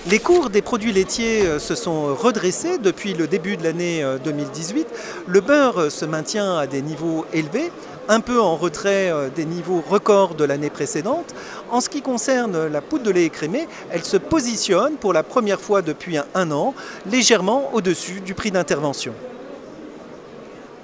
Les cours des produits laitiers se sont redressés depuis le début de l'année 2018. Le beurre se maintient à des niveaux élevés, un peu en retrait des niveaux records de l'année précédente. En ce qui concerne la poudre de lait écrémé, elle se positionne pour la première fois depuis un an, légèrement au-dessus du prix d'intervention.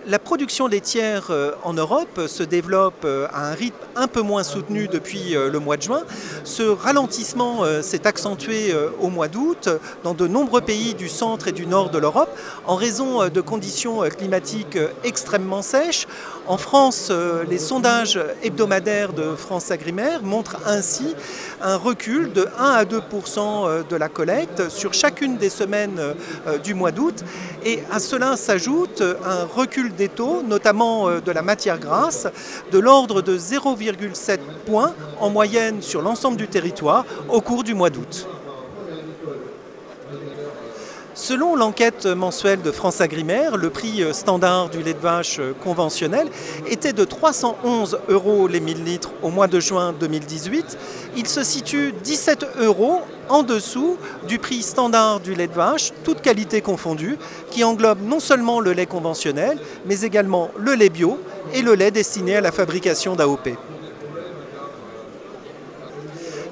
La production laitière en Europe se développe à un rythme un peu moins soutenu depuis le mois de juin. Ce ralentissement s'est accentué au mois d'août dans de nombreux pays du centre et du nord de l'Europe en raison de conditions climatiques extrêmement sèches. En France, les sondages hebdomadaires de FranceAgriMer montrent ainsi un recul de 1 à 2% de la collecte sur chacune des semaines du mois d'août. Et à cela s'ajoute un recul des taux, notamment de la matière grasse, de l'ordre de 0,7 points en moyenne sur l'ensemble du territoire au cours du mois d'août. Selon l'enquête mensuelle de FranceAgriMer, le prix standard du lait de vache conventionnel était de 311 € les 1000 litres au mois de juin 2018. Il se situe 17 € en dessous du prix standard du lait de vache, toute qualité confondue, qui englobe non seulement le lait conventionnel, mais également le lait bio et le lait destiné à la fabrication d'AOP.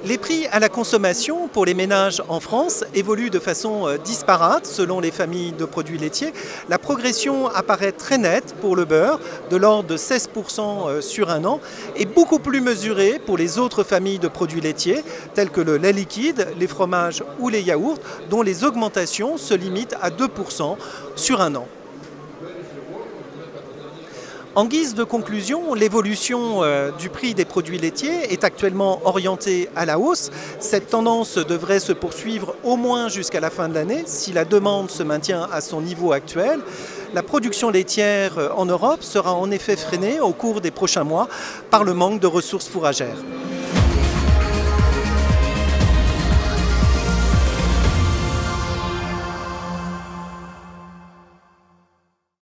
Les prix à la consommation pour les ménages en France évoluent de façon disparate selon les familles de produits laitiers. La progression apparaît très nette pour le beurre, de l'ordre de 16% sur un an, et beaucoup plus mesurée pour les autres familles de produits laitiers, tels que le lait liquide, les fromages ou les yaourts, dont les augmentations se limitent à 2% sur un an. En guise de conclusion, l'évolution du prix des produits laitiers est actuellement orientée à la hausse. Cette tendance devrait se poursuivre au moins jusqu'à la fin de l'année si la demande se maintient à son niveau actuel. La production laitière en Europe sera en effet freinée au cours des prochains mois par le manque de ressources fourragères.